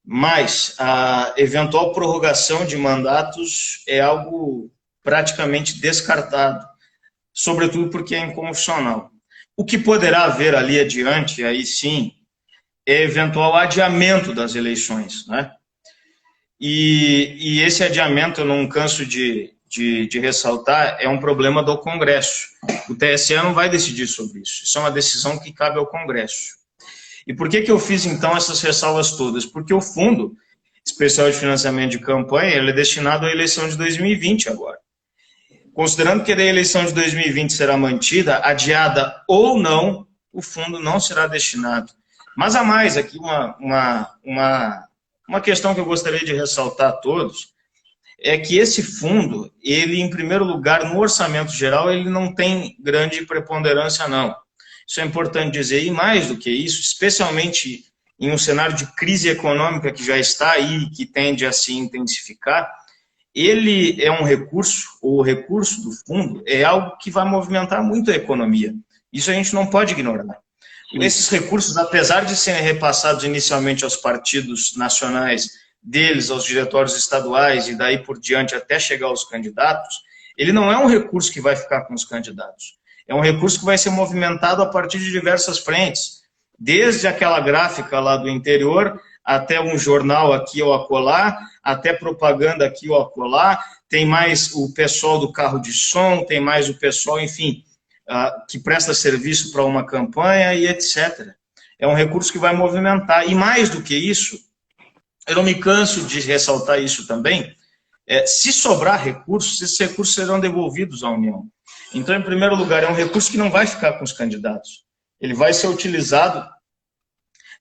mas a eventual prorrogação de mandatos é algo praticamente descartado, sobretudo porque é inconstitucional. O que poderá haver ali adiante, aí sim, é eventual adiamento das eleições, né? E esse adiamento, eu não canso de ressaltar, é um problema do Congresso. O TSE não vai decidir sobre isso. Isso é uma decisão que cabe ao Congresso. E por que eu fiz, então, essas ressalvas todas? Porque o Fundo Especial de Financiamento de Campanha ele é destinado à eleição de 2020 agora. Considerando que a eleição de 2020 será mantida, adiada ou não, o fundo não será destinado. Mas há mais aqui uma questão que eu gostaria de ressaltar a todos, é que esse fundo, ele, em primeiro lugar, no orçamento geral, ele não tem grande preponderância, não. Isso é importante dizer, e mais do que isso, especialmente em um cenário de crise econômica que já está aí, que tende a se intensificar, ele é um recurso, ou o recurso do fundo, é algo que vai movimentar muito a economia. Isso a gente não pode ignorar. Sim. Esses recursos, apesar de serem repassados inicialmente aos partidos nacionais, deles aos diretórios estaduais e daí por diante até chegar aos candidatos, ele não é um recurso que vai ficar com os candidatos. É um recurso que vai ser movimentado a partir de diversas frentes, desde aquela gráfica lá do interior, até um jornal aqui ou acolá, até propaganda aqui ou acolá, tem mais o pessoal do carro de som, tem mais o pessoal, enfim, que presta serviço para uma campanha e etc. É um recurso que vai movimentar. E mais do que isso, eu não me canso de ressaltar isso também, se sobrar recursos, esses recursos serão devolvidos à União. Então, em primeiro lugar, é um recurso que não vai ficar com os candidatos. Ele vai ser utilizado,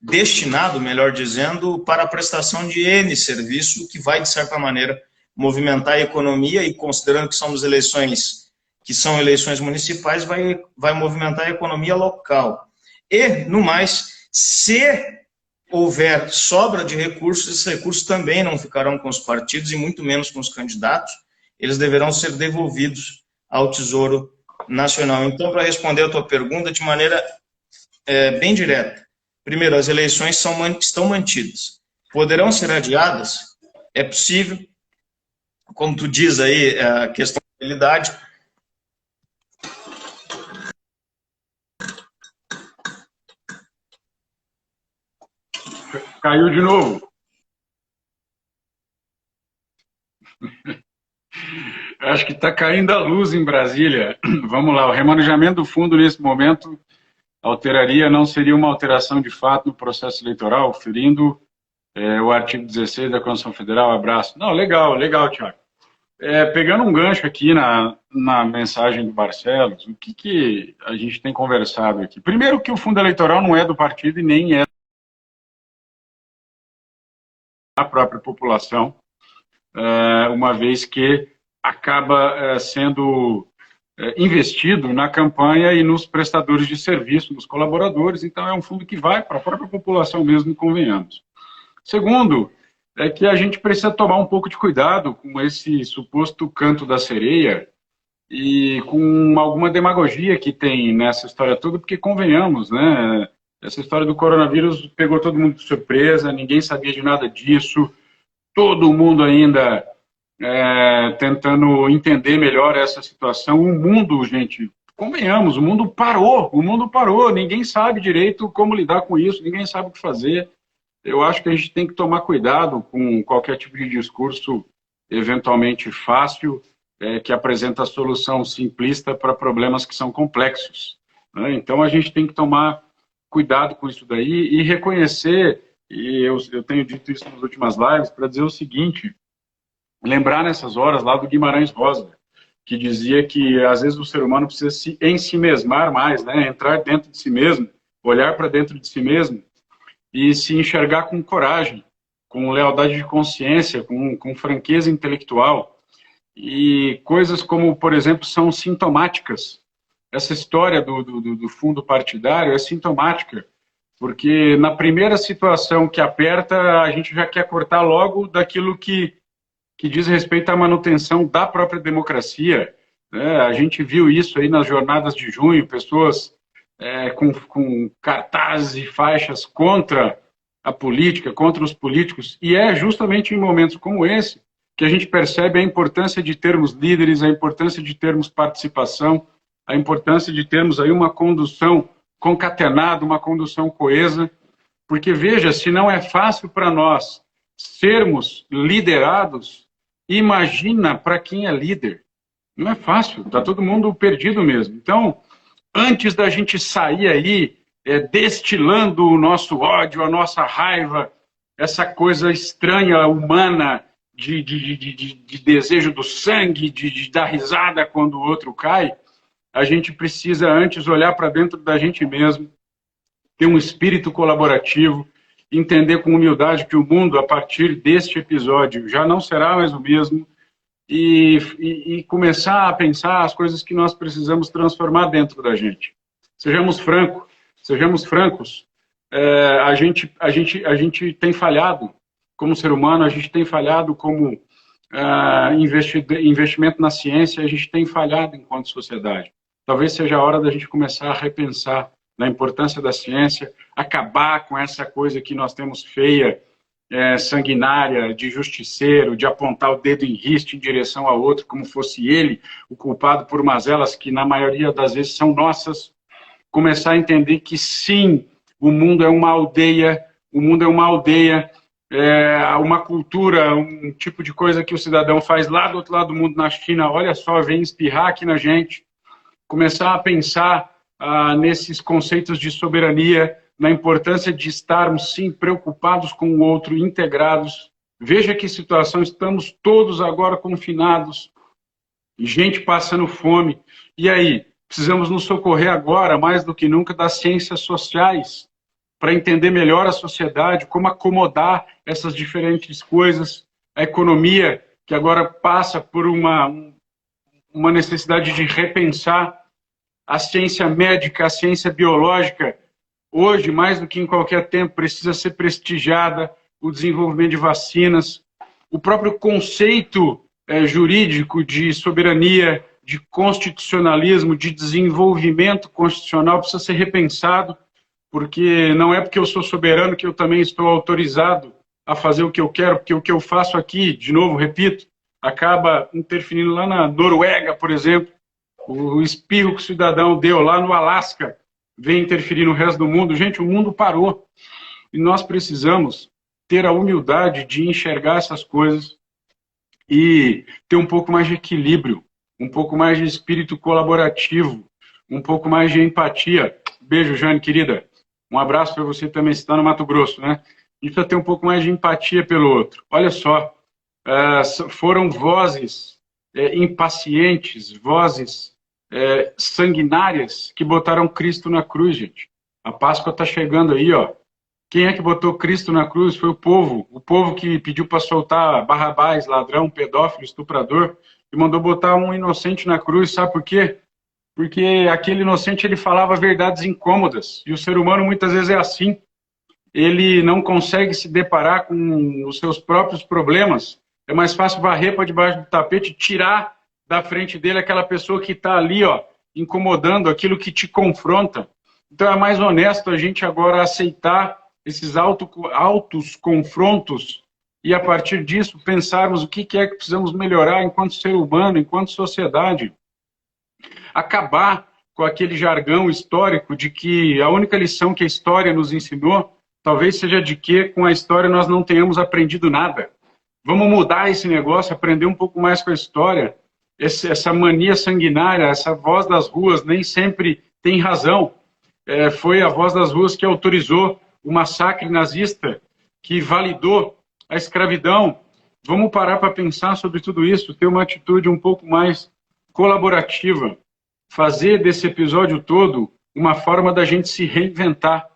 destinado, melhor dizendo, para a prestação de N serviço, que vai, de certa maneira, movimentar a economia e, considerando que somos eleições, que são eleições municipais, vai movimentar a economia local. E, no mais, se houver sobra de recursos, esses recursos também não ficarão com os partidos e muito menos com os candidatos, eles deverão ser devolvidos ao Tesouro Nacional. Então, para responder a tua pergunta de maneira bem direta, primeiro, as eleições estão mantidas. Poderão ser adiadas? É possível. Como tu diz aí, a questão da habilidade. Caiu de novo. Acho que está caindo a luz em Brasília. Vamos lá, o remanejamento do fundo nesse momento não seria uma alteração de fato no processo eleitoral, ferindo o artigo 16 da Constituição Federal. Abraço. Não, legal, Tiago. Pegando um gancho aqui na mensagem do Barcelos, o que a gente tem conversado aqui? Primeiro que o fundo eleitoral não é do partido e nem é da própria população, uma vez que acaba sendo investido na campanha e nos prestadores de serviço, nos colaboradores, então é um fundo que vai para a própria população mesmo, convenhamos. Segundo, é que a gente precisa tomar um pouco de cuidado com esse suposto canto da sereia e com alguma demagogia que tem nessa história toda, porque convenhamos, né? Essa história do coronavírus pegou todo mundo de surpresa, ninguém sabia de nada disso, todo mundo ainda tentando entender melhor essa situação. O mundo, gente, convenhamos, o mundo parou, ninguém sabe direito como lidar com isso, ninguém sabe o que fazer. Eu acho que a gente tem que tomar cuidado com qualquer tipo de discurso eventualmente fácil, que apresenta a solução simplista para problemas que são complexos, né? Então a gente tem que tomar cuidado com isso daí e reconhecer, e eu tenho dito isso nas últimas lives, para dizer o seguinte, lembrar nessas horas lá do Guimarães Rosa, que dizia que às vezes o ser humano precisa se ensimesmar mais, né? Entrar dentro de si mesmo, olhar para dentro de si mesmo e se enxergar com coragem, com lealdade de consciência, com franqueza intelectual. E coisas como, por exemplo, são sintomáticas. Essa história do fundo partidário é sintomática, porque na primeira situação que aperta, a gente já quer cortar logo daquilo que diz respeito à manutenção da própria democracia, né? A gente viu isso aí nas jornadas de junho, pessoas com cartazes e faixas contra a política, contra os políticos, e é justamente em momentos como esse que a gente percebe a importância de termos líderes, a importância de termos participação, a importância de termos aí uma condução concatenada, uma condução coesa, porque veja, se não é fácil para nós sermos liderados, imagina para quem é líder. Não é fácil, está todo mundo perdido mesmo. Então, antes da gente sair aí destilando o nosso ódio, a nossa raiva, essa coisa estranha, humana, de desejo do sangue, de dar risada quando o outro cai, a gente precisa antes olhar para dentro da gente mesmo, ter um espírito colaborativo, entender com humildade que o mundo, a partir deste episódio, já não será mais o mesmo, e começar a pensar as coisas que nós precisamos transformar dentro da gente. Sejamos francos. A gente tem falhado como ser humano, a gente tem falhado como investimento na ciência, a gente tem falhado enquanto sociedade. Talvez seja a hora da gente começar a repensar na importância da ciência, acabar com essa coisa que nós temos feia, sanguinária, de justiceiro, de apontar o dedo em riste em direção ao outro, como fosse ele o culpado por mazelas que, na maioria das vezes, são nossas. Começar a entender que, sim, o mundo é uma aldeia, uma cultura, um tipo de coisa que o cidadão faz lá do outro lado do mundo, na China, olha só, vem espirrar aqui na gente. Começar a pensar nesses conceitos de soberania, na importância de estarmos, sim, preocupados com o outro, integrados. Veja que situação, estamos todos agora confinados, gente passando fome. E aí, precisamos nos socorrer agora, mais do que nunca, das ciências sociais, para entender melhor a sociedade, como acomodar essas diferentes coisas. A economia, que agora passa por uma necessidade de repensar a ciência médica, a ciência biológica. hoje, mais do que em qualquer tempo, precisa ser prestigiada, o desenvolvimento de vacinas, o próprio conceito jurídico de soberania, de constitucionalismo, de desenvolvimento constitucional precisa ser repensado, porque não é porque eu sou soberano que eu também estou autorizado a fazer o que eu quero, porque o que eu faço aqui, de novo, repito, acaba interferindo lá na Noruega, por exemplo, o espirro que o cidadão deu lá no Alasca vem interferir no resto do mundo. Gente, o mundo parou e nós precisamos ter a humildade de enxergar essas coisas e ter um pouco mais de equilíbrio, um pouco mais de espírito colaborativo, um pouco mais de empatia. Beijo, Jane, querida. Um abraço para você também, você está no Mato Grosso, né? A gente precisa ter um pouco mais de empatia pelo outro. Olha só, foram vozes impacientes, vozes sanguinárias que botaram Cristo na cruz, gente. A Páscoa está chegando aí, ó. Quem é que botou Cristo na cruz? Foi o povo que pediu para soltar Barrabás, ladrão, pedófilo, estuprador, e mandou botar um inocente na cruz. Sabe por quê? Porque aquele inocente ele falava verdades incômodas, e o ser humano muitas vezes é assim. Ele não consegue se deparar com os seus próprios problemas. É mais fácil varrer para debaixo do tapete, tirar da frente dele aquela pessoa que está ali, ó, incomodando, aquilo que te confronta. Então é mais honesto a gente agora aceitar esses altos confrontos e, a partir disso, pensarmos o que é que precisamos melhorar enquanto ser humano, enquanto sociedade. Acabar com aquele jargão histórico de que a única lição que a história nos ensinou talvez seja de que com a história nós não tenhamos aprendido nada. Vamos mudar esse negócio, aprender um pouco mais com a história. Essa mania sanguinária, essa voz das ruas nem sempre tem razão. Foi a voz das ruas que autorizou o massacre nazista, que validou a escravidão. Vamos parar para pensar sobre tudo isso, ter uma atitude um pouco mais colaborativa, fazer desse episódio todo uma forma da gente se reinventar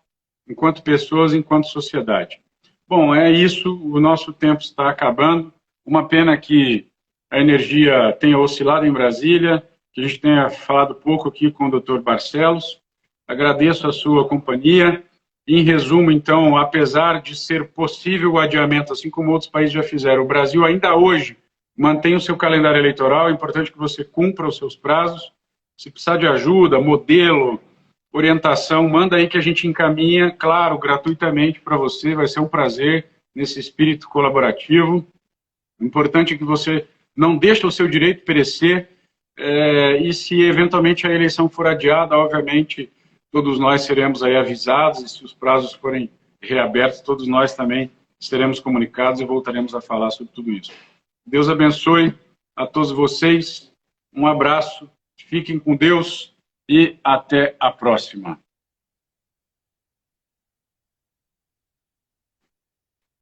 enquanto pessoas, enquanto sociedade. Bom, é isso, o nosso tempo está acabando. Uma pena que a energia tenha oscilado em Brasília, que a gente tenha falado pouco aqui com o Dr. Barcelos. Agradeço a sua companhia. Em resumo, então, apesar de ser possível o adiamento, assim como outros países já fizeram, o Brasil ainda hoje mantém o seu calendário eleitoral. É importante que você cumpra os seus prazos. Se precisar de ajuda, modelo, orientação, manda aí que a gente encaminha, claro, gratuitamente para você. Vai ser um prazer nesse espírito colaborativo. Importante que você não deixe o seu direito perecer e se eventualmente a eleição for adiada, obviamente, todos nós seremos aí avisados e se os prazos forem reabertos, todos nós também seremos comunicados e voltaremos a falar sobre tudo isso. Deus abençoe a todos vocês, um abraço, fiquem com Deus e até a próxima.